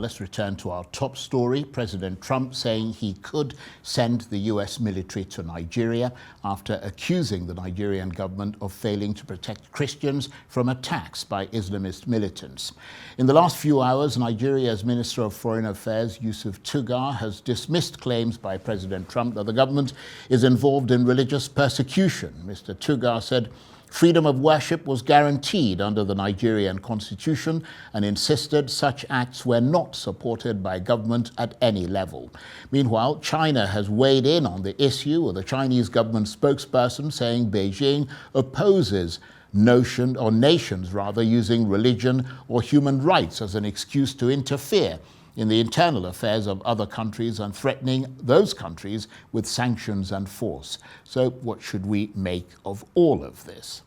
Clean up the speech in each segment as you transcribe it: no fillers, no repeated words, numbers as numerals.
let's return to our top story. President Trump saying he could send the US military to Nigeria after accusing the Nigerian government of failing to protect Christians from attacks by Islamist militants. In the last few hours, Nigeria's Minister of Foreign Affairs, Yusuf Tugar, has dismissed claims by President Trump that the government is involved in religious persecution. Mr. Tugar said freedom of worship was guaranteed under the Nigerian constitution and insisted such acts were not supported by government at any level. Meanwhile, China has weighed in on the issue, with the Chinese government spokesperson saying Beijing opposes nations using religion or human rights as an excuse to interfere in the internal affairs of other countries and threatening those countries with sanctions and force. So what should we make of all of this?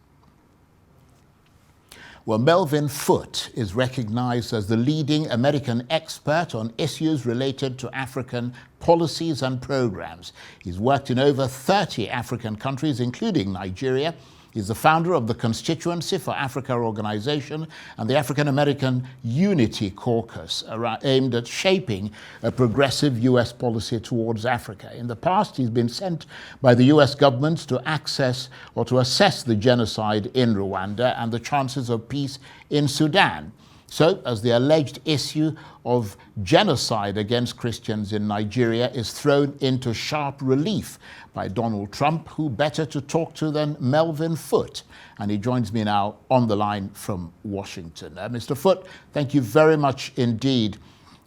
Well, Melvin Foote is recognized as the leading American expert on issues related to African policies and programs. He's worked in over 30 African countries, including Nigeria. He's the founder of the Constituency for Africa organization and the African American Unity Caucus, aimed at shaping a progressive U.S. policy towards Africa. In the past, he's been sent by the U.S. government to assess the genocide in Rwanda and the chances of peace in Sudan. So, as the alleged issue of genocide against Christians in Nigeria is thrown into sharp relief by Donald Trump, who better to talk to than Melvin Foote? And he joins me now on the line from Washington. Mr. Foote, thank you very much indeed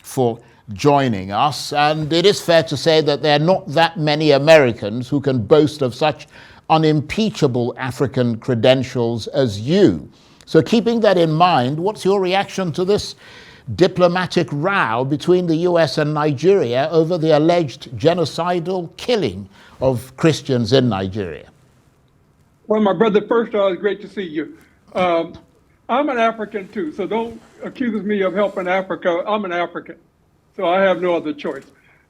for joining us. And it is fair to say that there are not that many Americans who can boast of such unimpeachable African credentials as you. So keeping that in mind, what's your reaction to this diplomatic row between the US and Nigeria over the alleged genocidal killing of Christians in Nigeria? Well, my brother, first of all, it's great to see you. I'm an African too, so don't accuse me of helping Africa. I'm an African, so I have no other choice.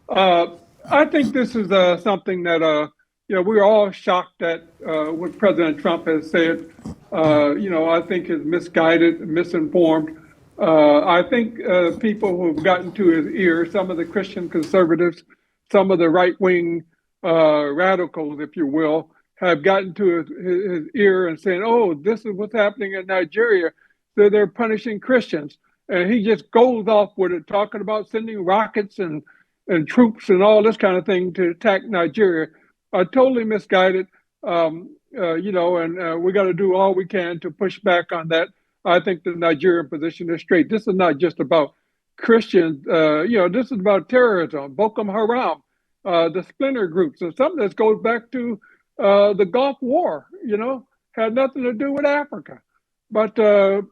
I think this is something that we're all shocked at what President Trump has said. I think is misguided, misinformed. I think people who've gotten to his ear, some of the Christian conservatives, some of the right-wing radicals, if you will, have gotten to his ear and saying, oh, this is what's happening in Nigeria. So they're punishing Christians. And he just goes off with it, talking about sending rockets and troops and all this kind of thing to attack Nigeria. Totally misguided. And we got to do all we can to push back on that. I think the Nigerian position is straight. This is not just about Christians. This is about terrorism, Boko Haram, the splinter groups, and something that goes back to the Gulf War. Had nothing to do with Africa. But I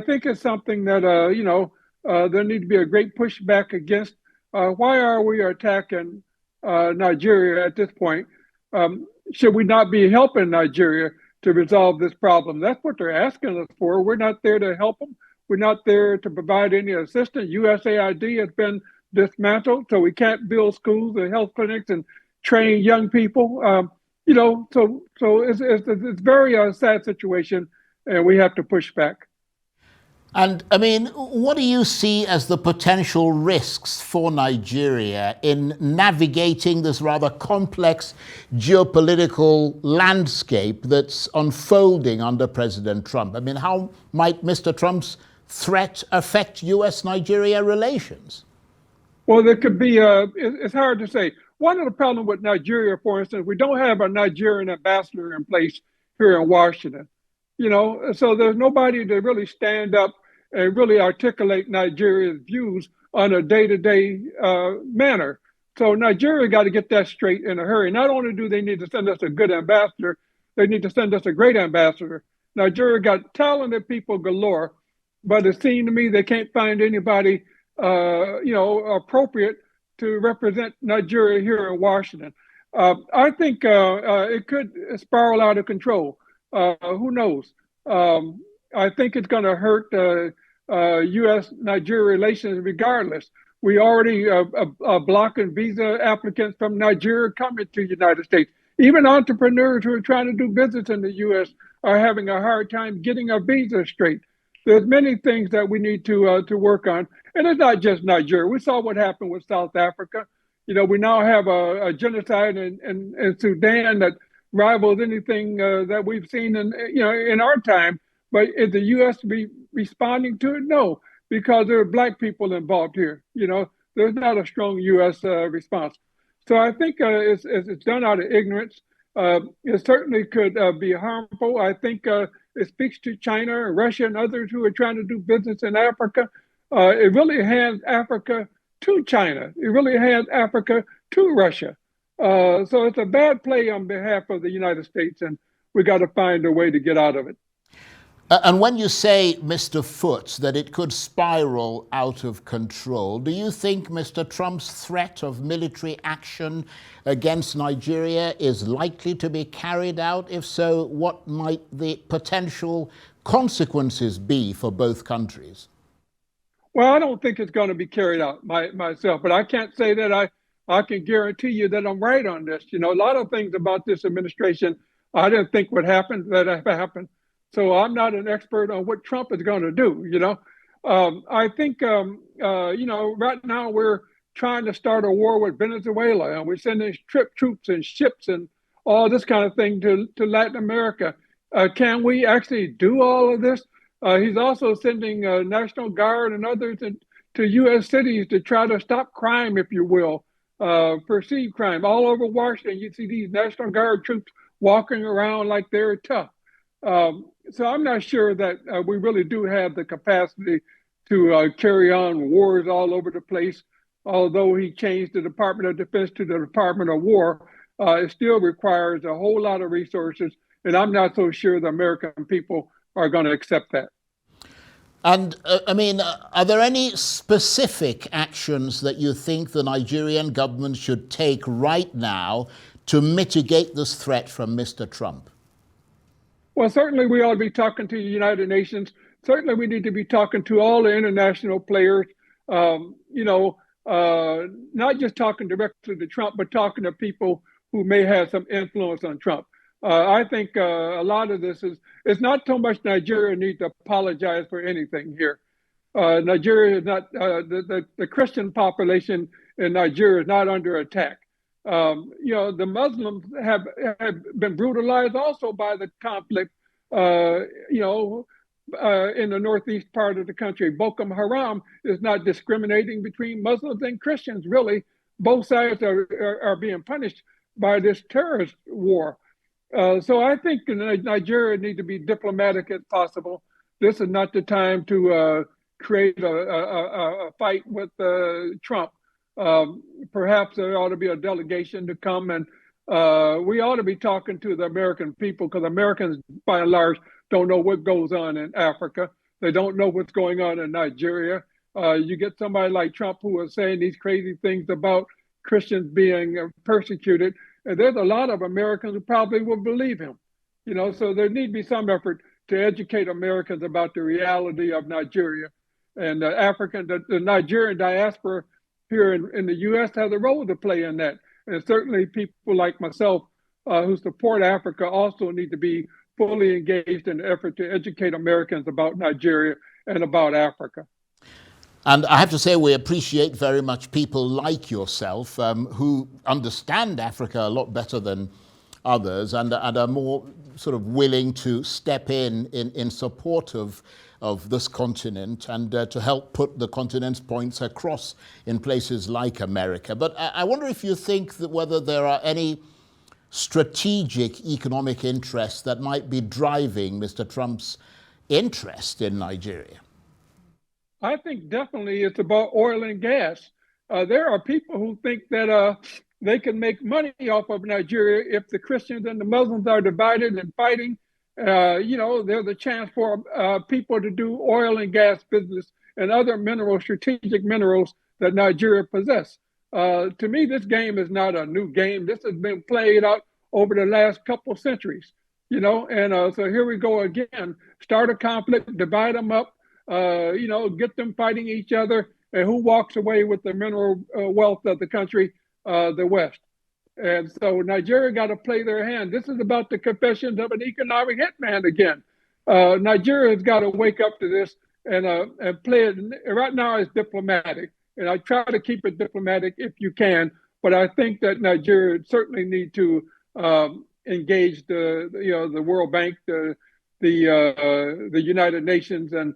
think it's something that there needs to be a great pushback against. Why are we attacking Nigeria at this point? Should we not be helping Nigeria to resolve this problem? That's what they're asking us for. We're not there to help them. We're not there to provide any assistance. USAID has been dismantled, so we can't build schools and health clinics and train young people. So it's a very sad situation, and we have to push back. And I mean, what do you see as the potential risks for Nigeria in navigating this rather complex geopolitical landscape that's unfolding under President Trump? I mean, how might Mr. Trump's threat affect US-Nigeria relations? Well, there could be, it's hard to say. One of the problems with Nigeria, for instance, we don't have a Nigerian ambassador in place here in Washington. So there's nobody to really stand up and really articulate Nigeria's views on a day-to-day manner. So Nigeria got to get that straight in a hurry. Not only do they need to send us a good ambassador, they need to send us a great ambassador. Nigeria got talented people galore, but it seemed to me they can't find anybody, appropriate to represent Nigeria here in Washington. I think it could spiral out of control. Who knows? I think it's going to hurt U.S.-Nigeria relations regardless. We already are blocking visa applicants from Nigeria coming to the United States. Even entrepreneurs who are trying to do business in the U.S. are having a hard time getting a visa straight. there's many things that we need to work on, and it's not just Nigeria. We saw what happened with South Africa. We now have a genocide in Sudan that rivals anything that we've seen in our time. But is the U.S. responding to it? No, because there are black people involved here. There's not a strong U.S. Response. So I think it's done out of ignorance. It certainly could be harmful. I think it speaks to China, Russia, and others who are trying to do business in Africa. It really hands Africa to China. It really hands Africa to Russia. So it's a bad play on behalf of the United States, and we got to find a way to get out of it. And when you say, Mr. Foote, that it could spiral out of control, do you think Mr. Trump's threat of military action against Nigeria is likely to be carried out? If so, what might the potential consequences be for both countries? Well, I don't think it's going to be carried out myself, but I can't say that I can guarantee you that I'm right on this. A lot of things about this administration I didn't think would happen that have happened. So I'm not an expert on what Trump is going to do. I think right now we're trying to start a war with Venezuela, and we're sending troops and ships and all this kind of thing to Latin America. Can we actually do all of this? He's also sending National Guard and others to U.S. cities to try to stop crime, if you will, perceived crime. All over Washington, you see these National Guard troops walking around like they're tough. So I'm not sure that we really do have the capacity to carry on wars all over the place. Although he changed the Department of Defense to the Department of War, it still requires a whole lot of resources. And I'm not so sure the American people are going to accept that. And are there any specific actions that you think the Nigerian government should take right now to mitigate this threat from Mr. Trump? Well, certainly we ought to be talking to the United Nations. Certainly we need to be talking to all the international players, not just talking directly to Trump, but talking to people who may have some influence on Trump. I think a lot of this it's not so much Nigeria needs to apologize for anything here. Nigeria is not, the Christian population in Nigeria is not under attack. The Muslims have been brutalized also by the conflict, in the northeast part of the country. Boko Haram is not discriminating between Muslims and Christians, really. Both sides are being punished by this terrorist war. So I think Nigeria needs to be diplomatic as possible. This is not the time to create a fight with Trump. Perhaps there ought to be a delegation to come, and we ought to be talking to the American people, because Americans, by and large, don't know what goes on in Africa. They don't know what's going on in Nigeria. You get somebody like Trump who is saying these crazy things about Christians being persecuted, and there's a lot of Americans who probably will believe him. So there need to be some effort to educate Americans about the reality of Nigeria. And the Nigerian diaspora here in the U.S. has a role to play in that. And certainly people like myself who support Africa also need to be fully engaged in the effort to educate Americans about Nigeria and about Africa. And I have to say, we appreciate very much people like yourself who understand Africa a lot better than others and are more sort of willing to step in support of this continent and to help put the continent's points across in places like America. But I wonder if you think that whether there are any strategic economic interests that might be driving Mr. Trump's interest in Nigeria. I think definitely it's about oil and gas. There are people who think that they can make money off of Nigeria if the Christians and the Muslims are divided and fighting. There's a chance for people to do oil and gas business and other strategic minerals that Nigeria possess. To me, this game is not a new game. This has been played out over the last couple centuries, and so here we go again. Start a conflict, divide them up, get them fighting each other, and who walks away with the mineral wealth of the country, the West. And so Nigeria got to play their hand. This is about the confessions of an economic hitman again. Nigeria has got to wake up to this and play it. Right now, it's diplomatic, and I try to keep it diplomatic if you can. But I think that Nigeria certainly need to engage the World Bank, the United Nations, and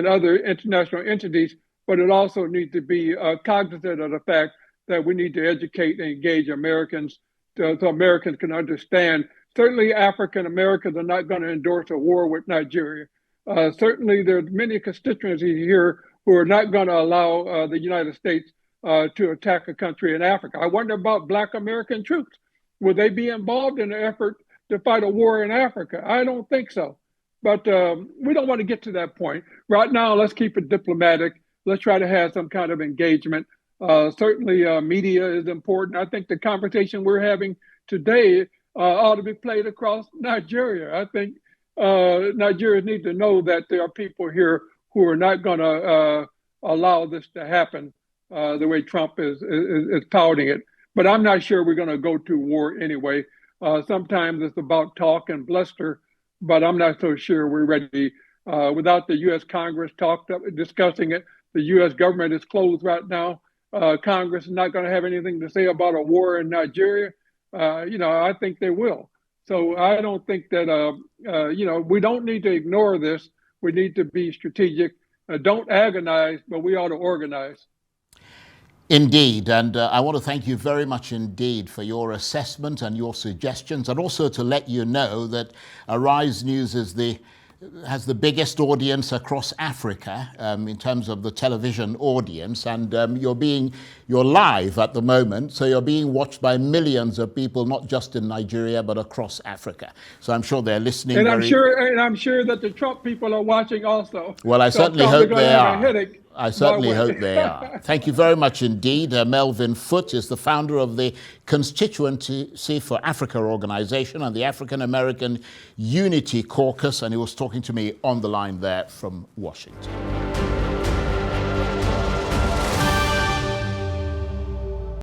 other international entities. But it also needs to be cognizant of the fact that we need to educate and engage Americans so Americans can understand. Certainly, African Americans are not going to endorse a war with Nigeria. Certainly, there are many constituencies here who are not going to allow the United States to attack a country in Africa. I wonder about Black American troops. Will they be involved in the effort to fight a war in Africa? I don't think so. But we don't want to get to that point. Right now, let's keep it diplomatic. Let's try to have some kind of engagement. Certainly, media is important. I think the conversation we're having today ought to be played across Nigeria. I think Nigerians need to know that there are people here who are not going to allow this to happen the way Trump is touting it. But I'm not sure we're going to go to war anyway. Sometimes it's about talk and bluster, but I'm not so sure we're ready. Without the U.S. Congress discussing it, the U.S. government is closed right now. Congress is not going to have anything to say about a war in Nigeria. I think they will. So I don't think that, we don't need to ignore this. We need to be strategic. Don't agonize, but we ought to organize. Indeed, and I want to thank you very much indeed for your assessment and your suggestions, and also to let you know that Arise News has the biggest audience across Africa in terms of the television audience, and you're live at the moment, so you're being watched by millions of people, not just in Nigeria but across Africa. So I'm sure they're listening. And I'm sure that the Trump people are watching also. Well, I certainly hope they are. I certainly hope they are. Thank you very much indeed. Melvin Foote is the founder of the Constituency for Africa organization and the African American Unity Caucus, and he was talking to me on the line there from Washington.